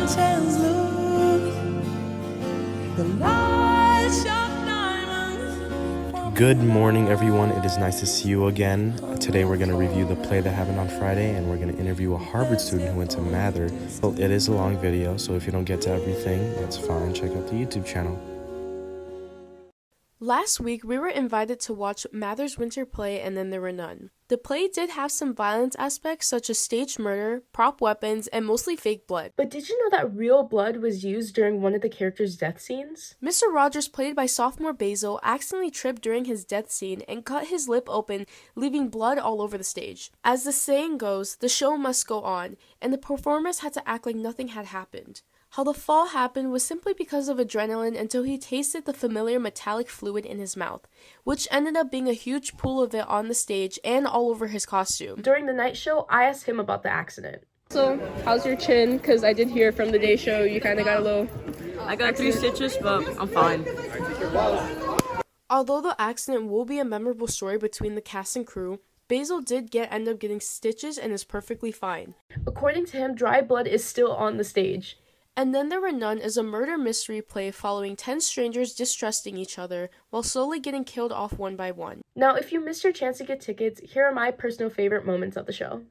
mountains look, the lights of diamonds. Good morning, everyone. It is nice to see you again. Today we're going to review the play that happened on Friday, and we're going to interview a Harvard student who went to Mather. Well, it is a long video, so if you don't get to everything, that's fine. Check out the YouTube channel. Last week, we were invited to watch Mather's winter play, and then there were none. The play did have some violence aspects such as staged murder, prop weapons, and mostly fake blood. But did you know that real blood was used during one of the characters' death scenes? Mr. Rogers, played by sophomore Basil, accidentally tripped during his death scene and cut his lip open, leaving blood all over the stage. As the saying goes, the show must go on, and the performers had to act like nothing had happened. How the fall happened was simply because of adrenaline until he tasted the familiar metallic fluid in his mouth, which ended up being a huge pool of it on the stage and all over his costume. During the night show, I asked him about the accident. So, how's your chin? Because I did hear from the day show you kind of got a little... I got 3 stitches, but I'm fine. Although the accident will be a memorable story between the cast and crew, Basil did end up getting stitches and is perfectly fine. According to him, dry blood is still on the stage. And Then There Were None is a murder mystery play following 10 strangers distrusting each other while slowly getting killed off one by one. Now, if you missed your chance to get tickets, here are my personal favorite moments of the show.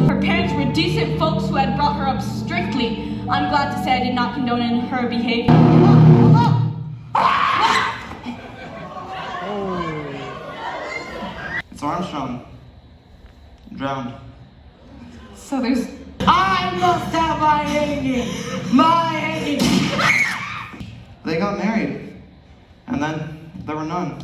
Her parents were decent folks who had brought her up strictly. I'm glad to say I did not condone in her behavior. It's Armstrong. Drowned. So there's... I must have my hanging! My hanging! They got married. And then there were none.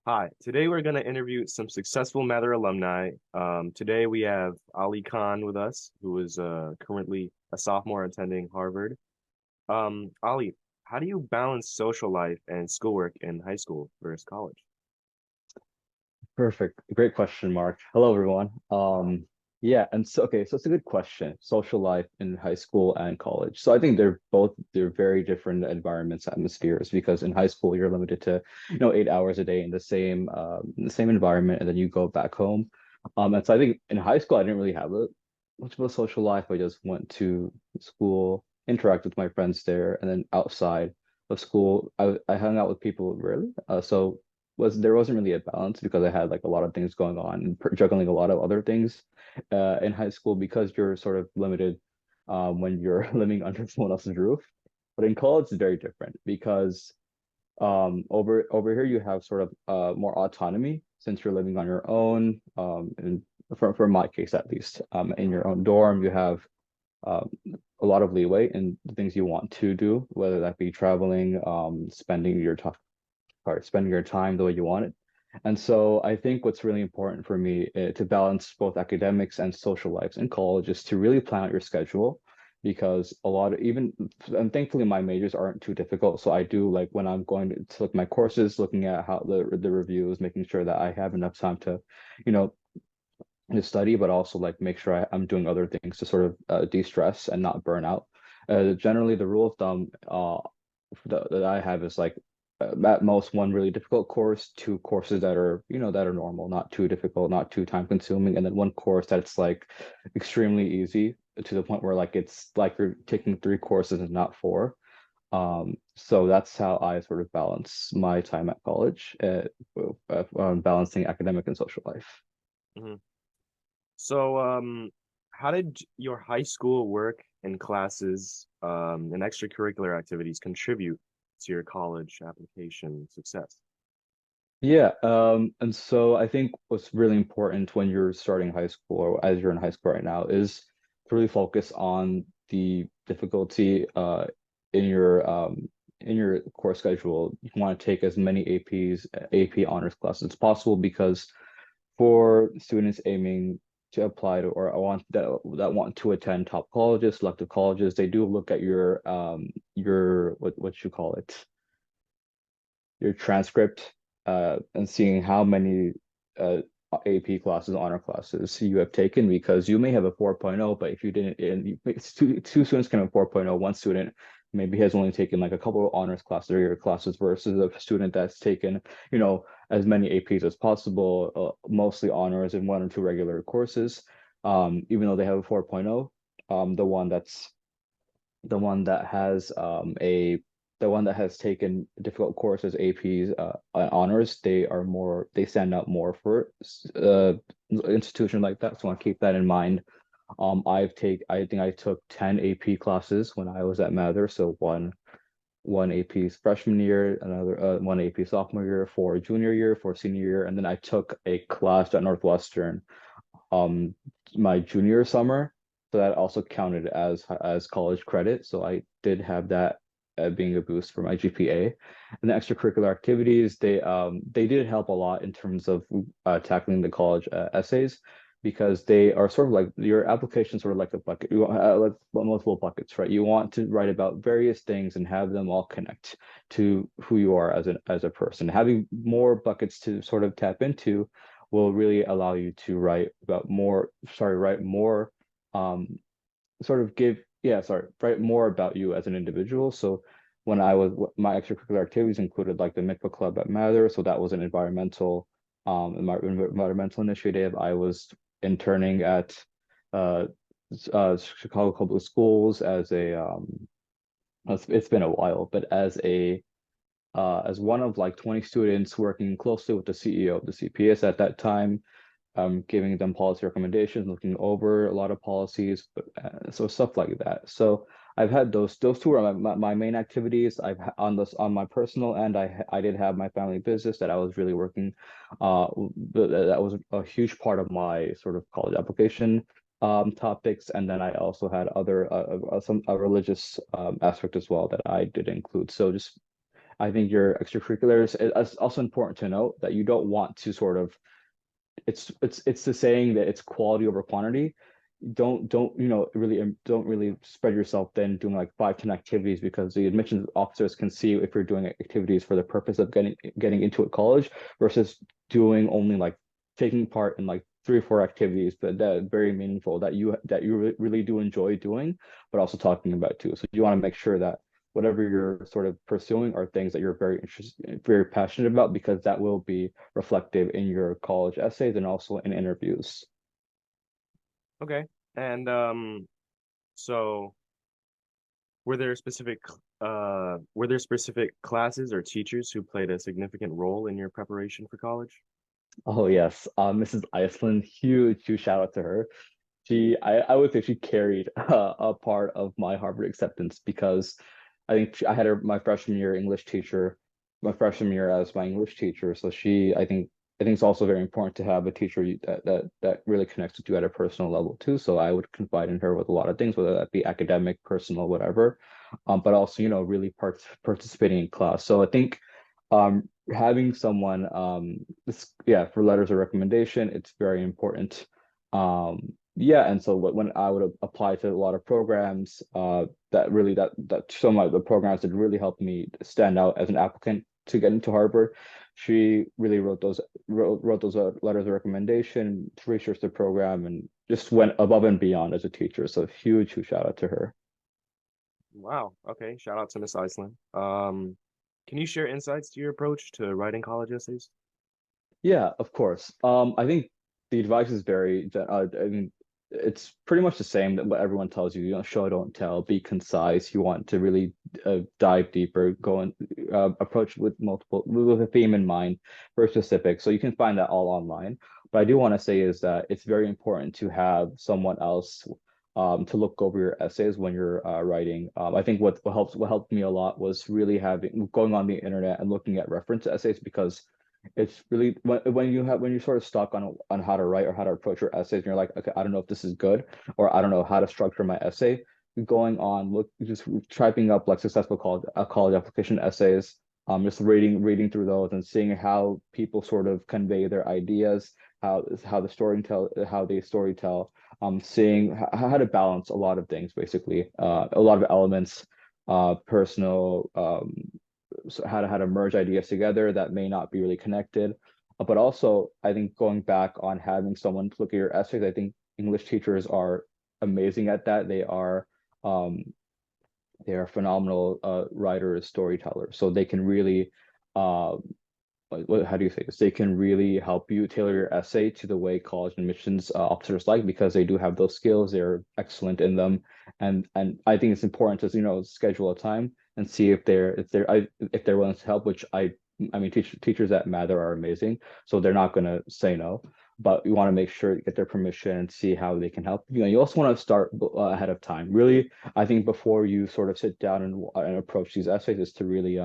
Hi, today we're going to interview some successful Mather alumni. Today we have Ali Khan with us, who is currently a sophomore attending Harvard. Ali, how do you balance social life and schoolwork in high school versus college? Perfect. Great question, Mark. Hello, everyone. Yeah, and so it's a good question. Social life in high school and college. So I think they're very different environments, atmospheres, because in high school you're limited to, 8 hours a day in the same environment, and then you go back home. And so I think in high school I didn't really have much of a social life. I just went to school, interact with my friends there, and then outside of school I hung out with people rarely. So there wasn't really a balance because I had like a lot of things going on and juggling a lot of other things in high school because you're sort of limited when you're living under someone else's roof. But in college, it's very different because over here you have sort of more autonomy since you're living on your own. And for my case, at least, in your own dorm, you have a lot of leeway in the things you want to do, whether that be traveling, spending your time the way you want it. And so I think what's really important for me to balance both academics and social lives in college is to really plan out your schedule, because and thankfully my majors aren't too difficult. So I do, like, when I'm going to look my courses, looking at how the reviews, making sure that I have enough time to, to study, but also like make sure I'm doing other things to sort of de-stress and not burn out. Generally, the rule of thumb that I have is like, at most one really difficult course, 2 courses that are normal, not too difficult, not too time consuming, and then 1 course that's like extremely easy to the point where like it's like you're taking 3 courses and not 4. So that's how I sort of balance my time at college, balancing academic and social life. Mm-hmm. So how did your high school work and classes and extracurricular activities contribute to your college application success? Yeah, and so I think what's really important when you're starting high school, or as you're in high school right now, is to really focus on the difficulty in your course schedule. You want to take as many AP honors classes as possible, because for students aiming to apply to, or want to attend top colleges, selective colleges, they do look at your what you call it, your transcript, and seeing how many AP classes, honor classes you have taken, because you may have a 4.0, but if you didn't, and two students can have 4.0, one student maybe has only taken like a couple of honors classes or year classes versus a student that's taken, as many APs as possible, mostly honors and one or two regular courses. Even though they have a 4.0, the one that's the one that has the one that has taken difficult courses, APs, honors, they stand out more for institution like that. So I want to keep that in mind. I think I took 10 AP classes when I was at Mather. So one AP freshman year, another one AP sophomore year, for junior year, for senior year, and then I took a class at Northwestern my junior summer. So that also counted as college credit. So I did have that being a boost for my GPA. And the extracurricular activities, they did help a lot in terms of tackling the college essays, because they are sort of like your application, sort of like a bucket. You want like multiple buckets, right? You want to write about various things and have them all connect to who you are as a person. Having more buckets to sort of tap into will really allow you to write more write more about you as an individual. So my extracurricular activities included like the Mikvah Club at Mather. So that was an environmental initiative. I was interning at Chicago Public Schools as it's been a while, but as one of like 20 students working closely with the CEO of the CPS at that time, giving them policy recommendations, looking over a lot of policies, but so stuff like that. So I've had those two are my main activities. On my personal end, I did have my family business that I was really working. That was a huge part of my sort of college application topics, and then I also had other some religious aspect as well that I did include. So just I think your extracurriculars. It's also important to note that you don't want to sort of it's the saying that it's quality over quantity. Don't really spread yourself then doing like 5-10 activities, because the admissions officers can see if you're doing activities for the purpose of getting into a college versus doing only like taking part in like 3 or 4 activities that are very meaningful that you really do enjoy doing, but also talking about too. So you want to make sure that whatever you're sort of pursuing are things that you're very passionate about, because that will be reflective in your college essays and also in interviews. Okay. And so were there specific classes or teachers who played a significant role in your preparation for college? Oh yes, Mrs. Iceland, huge shout out to her. I would say she carried a part of my Harvard acceptance, because I think I had my freshman year English teacher, my freshman year as my English teacher. So I think it's also very important to have a teacher that really connects with you at a personal level too. So I would confide in her with a lot of things, whether that be academic, personal, whatever, but also really participating in class. So I think having someone for letters of recommendation, it's very important. And so when I would apply to a lot of programs, that some of the programs that really helped me stand out as an applicant to get into Harvard, she really wrote those letters of recommendation to research the program and just went above and beyond as a teacher. So huge shout out to her. Wow. Okay. Shout out to Miss Iceland. Can you share insights to your approach to writing college essays? Yeah, of course. I think the advice is I mean, it's pretty much the same that what everyone tells you. Show, don't tell, be concise. You want to really dive deeper, go and approach with a theme in mind, very specific. So you can find that all online. But I do want to say is that it's very important to have someone else to look over your essays when you're writing. I think what helped me a lot was really going on the internet and looking at reference essays, because it's really when you're sort of stuck on how to write or how to approach your essays, and you're like, okay, I don't know if this is good, or I don't know how to structure my essay. Going on, just typing up like successful college application essays, just reading through those and seeing how people sort of convey their ideas, how they story tell, seeing how to balance a lot of things, basically, a lot of elements, personal, so how to merge ideas together that may not be really connected, But also, I think going back on having someone to look at your essays, I think English teachers are amazing at that. Um, they are phenomenal writers, storytellers. So they can really uh, how do you say this? They can really help you tailor your essay to the way college admissions officers like, because they do have those skills. They're excellent in them, and I think it's important to schedule a time and see if they're willing to help. Which I mean, teachers at Mather are amazing, so they're not going to say no. But you want to make sure you get their permission and see how they can help. You also want to start ahead of time. Really, I think before you sort of sit down and approach these essays is to really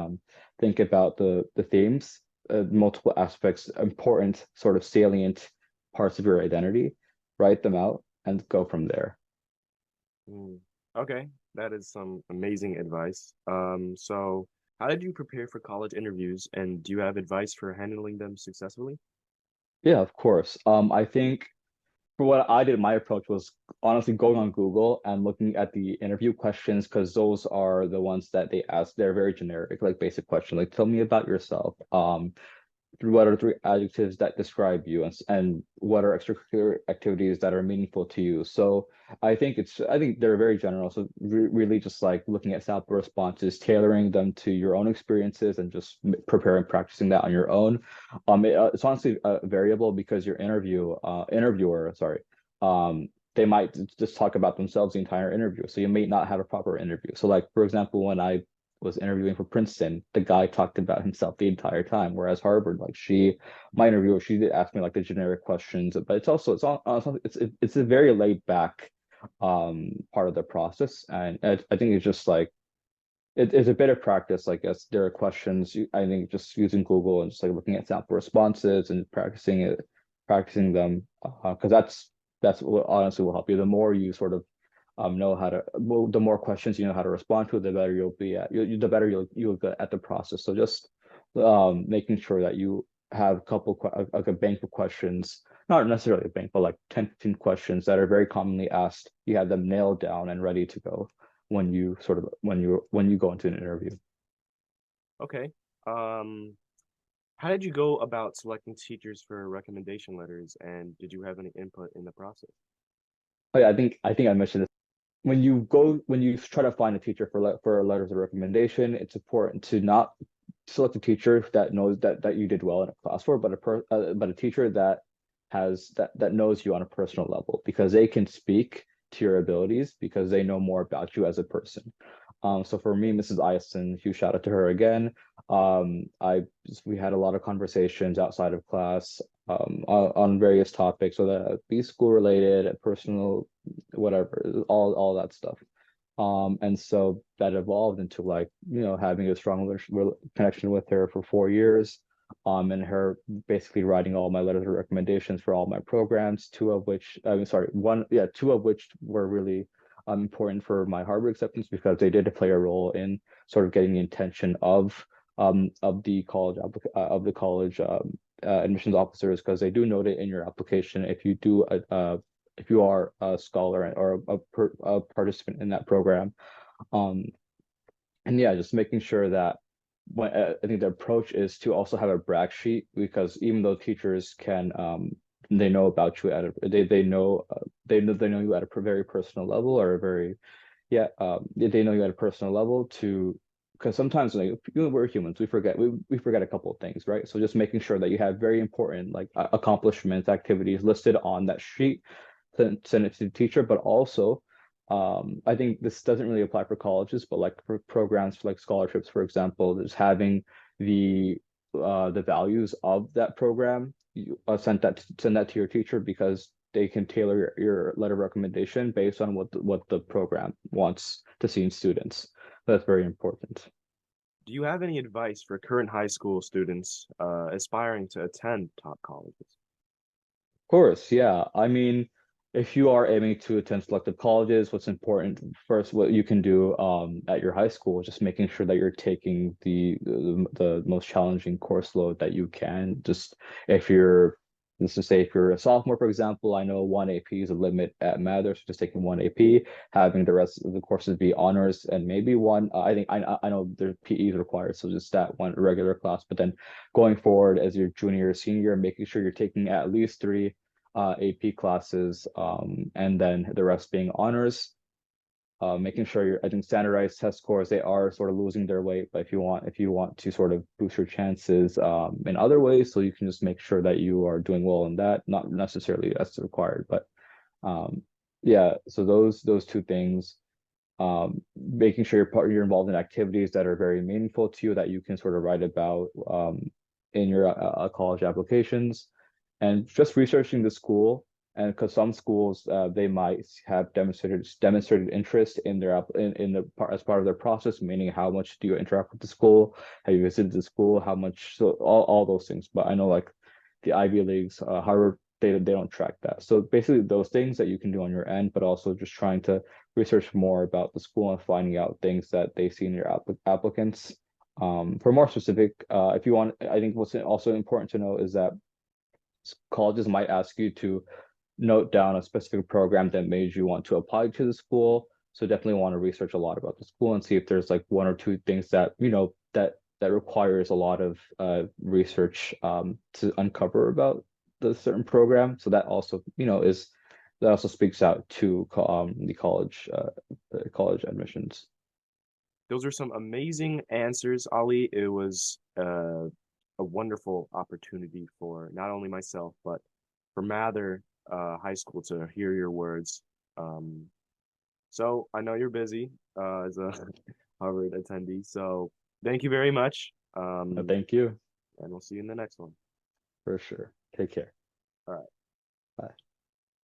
think about the themes, multiple aspects, important sort of salient parts of your identity, write them out, and go from there. Okay, that is some amazing advice. So how did you prepare for college interviews, and do you have advice for handling them successfully? Yeah, of course. I think for what I did, my approach was honestly going on Google and looking at the interview questions, because those are the ones that they ask. They're very generic, like basic questions, like tell me about yourself. What are three adjectives that describe you, and what are extracurricular activities that are meaningful to you? So I think they're very general. So really just like looking at sample responses, tailoring them to your own experiences, and just preparing, practicing that on your own. It's honestly variable, because your interviewer, sorry, they might just talk about themselves the entire interview. So you may not have a proper interview. So like, for example, when I was interviewing for Princeton, the guy talked about himself the entire time. Whereas Harvard, like my interviewer, she did ask me like the generic questions, but it's a very laid back part of the process, and I think it's just like it's a bit of practice. I guess there are questions. I think just using Google and just like looking at sample responses and practicing them, because that's what honestly will help you. The more you sort of know how to, well, the more questions you know how to respond to, the better you'll be at the better you'll get at the process. So just making sure that you have like a bank of questions, not necessarily a bank, but like 10, 15 questions that are very commonly asked. You have them nailed down and ready to go when you go into an interview. Okay. How did you go about selecting teachers for recommendation letters, and did you have any input in the process? Oh yeah, I think I mentioned this. When you try to find a teacher for letters of recommendation, it's important to not select a teacher that knows that you did well in a class for, but a teacher that that knows you on a personal level, because they can speak to your abilities, because they know more about you as a person. So for me, Mrs. Ison, huge shout out to her again. We had a lot of conversations outside of class, on various topics, so that be school related, personal, whatever, all that stuff. And so that evolved into like, having a strong connection with her for 4 years, and her basically writing all my letters of recommendations for all my programs, two of which were really important for my Harvard acceptance, because they did play a role in sort of getting the attention of the college admissions officers, because they do note it in your application if you are a scholar or a participant in that program. And yeah, just making sure that I think the approach is to also have a brag sheet, because even though teachers can they know about you they know you at a very personal level, or a very they know you at a personal level, because sometimes, like, we're humans, we forget a couple of things, right? So just making sure that you have very important like accomplishments, activities listed on that sheet, send it to the teacher. But also, I think this doesn't really apply for colleges, but like for programs like scholarships, for example, just having the values of that program, you send that to your teacher, because they can tailor your letter of recommendation based on what the program wants to see in students. That's very important. Do you have any advice for current high school students aspiring to attend top colleges? Of course, yeah. I mean, if you are aiming to attend selective colleges, what's important first, what you can do at your high school is just making sure that you're taking the most challenging course load that you can. Just if you're Let's just say if you're a sophomore, for example, I know one AP is a limit at Mather, so just taking one AP, having the rest of the courses be honors, and maybe one. I think I know there's PE is required, so just that one regular class. But then going forward as your junior or senior, making sure you're taking at least three AP classes, and then the rest being honors. Making sure I think standardized test scores, they are sort of losing their weight, but if you want to sort of boost your chances in other ways, so you can just make sure that you are doing well in that, not necessarily as required, but yeah, so those two things, making sure you're involved in activities that are very meaningful to you, that you can sort of write about in your college applications, and just researching the school. And because some schools they might have demonstrated interest in their in the part as part of their process, meaning how much do you interact with the school, have you visited the school, how much, so all those things. But I know like the Ivy Leagues, Harvard, they don't track that. So basically those things that you can do on your end, but also just trying to research more about the school and finding out things that they see in your applicants. For more specific, if you want, I think what's also important to know is that colleges might ask you to note down a specific program that made you want to apply to the school. So definitely want to research a lot about the school and see if there's like one or two things that, that requires a lot of research to uncover about the certain program. So that also, that also speaks out to the college admissions. Those are some amazing answers, Ali. It was a wonderful opportunity for not only myself, but for Mather High School to hear your words. So I know you're busy as a Harvard attendee. So thank you very much. Thank you. And we'll see you in the next one. For sure. Take care. All right. Bye.